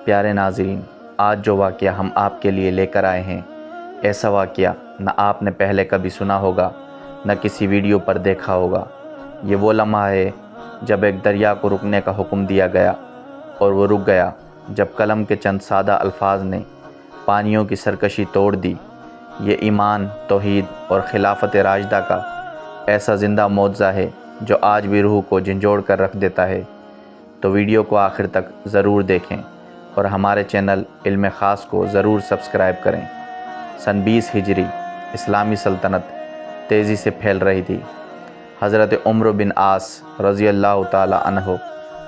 پیارے ناظرین، آج جو واقعہ ہم آپ کے لیے لے کر آئے ہیں، ایسا واقعہ نہ آپ نے پہلے کبھی سنا ہوگا، نہ کسی ویڈیو پر دیکھا ہوگا۔ یہ وہ لمحہ ہے جب ایک دریا کو رکنے کا حکم دیا گیا، اور وہ رک گیا جب قلم کے چند سادہ الفاظ نے پانیوں کی سرکشی توڑ دی۔ یہ ایمان، توحید اور خلافت راشدہ کا ایسا زندہ معجزہ ہے جو آج بھی روح کو جھنجھوڑ کر رکھ دیتا ہے۔ تو ویڈیو کو آخر تک ضرور دیکھیں اور ہمارے چینل علم خاص کو ضرور سبسکرائب کریں۔ سن 20 ہجری اسلامی سلطنت تیزی سے پھیل رہی تھی۔ حضرت عمر بن عاص رضی اللہ تعالی عنہ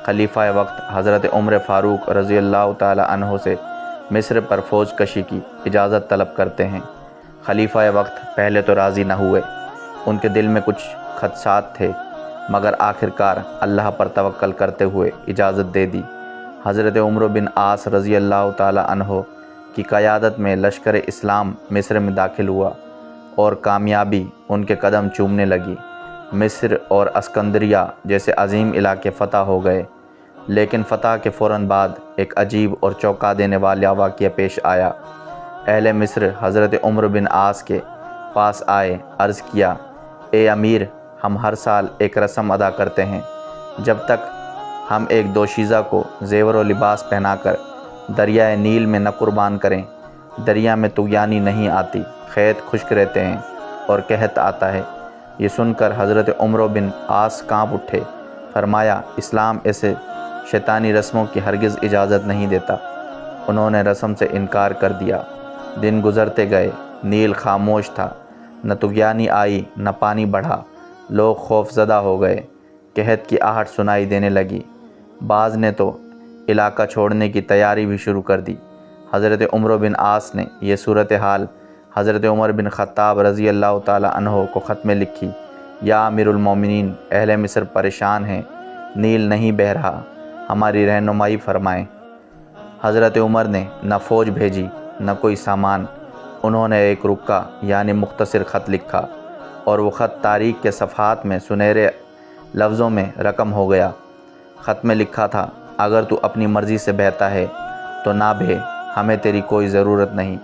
خلیفہ وقت حضرت عمر فاروق رضی اللہ تعالی عنہ سے مصر پر فوج کشی کی اجازت طلب کرتے ہیں۔ خلیفہ وقت پہلے تو راضی نہ ہوئے، ان کے دل میں کچھ خدشات تھے، مگر آخرکار اللہ پر توکل کرتے ہوئے اجازت دے دی۔ حضرت عمر بن عاص رضی اللہ تعالی عنہ کی قیادت میں لشکر اسلام مصر میں داخل ہوا اور کامیابی ان کے قدم چومنے لگی۔ مصر اور اسکندریہ جیسے عظیم علاقے فتح ہو گئے، لیکن فتح کے فوراً بعد ایک عجیب اور چونکا دینے والا واقعہ پیش آیا۔ اہل مصر حضرت عمر بن عاص کے پاس آئے، عرض کیا، اے امیر، ہم ہر سال ایک رسم ادا کرتے ہیں، جب تک ہم ایک دوشیزہ کو زیور و لباس پہنا کر دریائے نیل میں نہ قربان کریں، دریا میں طغیانی نہیں آتی، کھیت خشک رہتے ہیں اور قحط آتا ہے۔ یہ سن کر حضرت عمر بن عاص کانپ اٹھے، فرمایا، اسلام ایسے شیطانی رسموں کی ہرگز اجازت نہیں دیتا۔ انہوں نے رسم سے انکار کر دیا۔ دن گزرتے گئے، نیل خاموش تھا، نہ طغیانی آئی نہ پانی بڑھا۔ لوگ خوف زدہ ہو گئے، قحط کی آہٹ سنائی دینے لگی۔ بعض نے تو علاقہ چھوڑنے کی تیاری بھی شروع کر دی۔ حضرت عمر بن عاص نے یہ صورتحال حضرت عمر بن خطاب رضی اللہ تعالی عنہ کو خط میں لکھی، یا امیر المومنین، اہل مصر پریشان ہیں، نیل نہیں بہہ رہا، ہماری رہنمائی فرمائیں۔ حضرت عمر نے نہ فوج بھیجی نہ کوئی سامان، انہوں نے ایک رکا یعنی مختصر خط لکھا، اور وہ خط تاریخ کے صفحات میں سنہرے لفظوں میں رقم ہو گیا۔ خط میں لکھا تھا، اگر تو اپنی مرضی سے بہتا ہے تو نہ بہہ، ہمیں تیری کوئی ضرورت نہیں،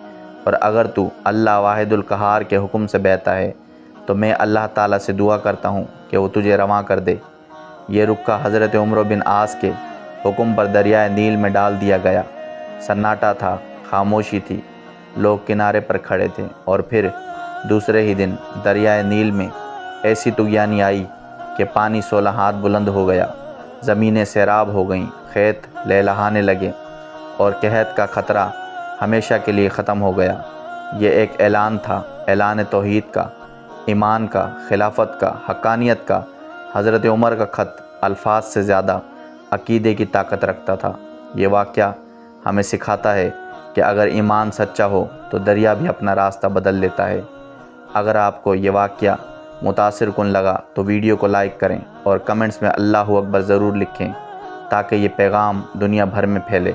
اور اگر تو اللہ واحد القہار کے حکم سے بہتا ہے تو میں اللہ تعالیٰ سے دعا کرتا ہوں کہ وہ تجھے رواں کر دے۔ یہ رکا حضرت عمر بن عاص کے حکم پر دریائے نیل میں ڈال دیا گیا۔ سناٹا تھا، خاموشی تھی، لوگ کنارے پر کھڑے تھے، اور پھر دوسرے ہی دن دریائے نیل میں ایسی طغیانی آئی کہ پانی 16 ہاتھ بلند ہو گیا، زمینیں سیراب ہو گئیں، کھیت لہلہانے لگے، اور قحط کا خطرہ ہمیشہ کے لیے ختم ہو گیا۔ یہ ایک اعلان تھا، اعلان توحید کا، ایمان کا، خلافت کا، حقانیت کا۔ حضرت عمر کا خط الفاظ سے زیادہ عقیدے کی طاقت رکھتا تھا۔ یہ واقعہ ہمیں سکھاتا ہے کہ اگر ایمان سچا ہو تو دریا بھی اپنا راستہ بدل لیتا ہے۔ اگر آپ کو یہ واقعہ متاثر کن لگا تو ویڈیو کو لائک کریں اور کمنٹس میں اللہ اکبر ضرور لکھیں، تاکہ یہ پیغام دنیا بھر میں پھیلے۔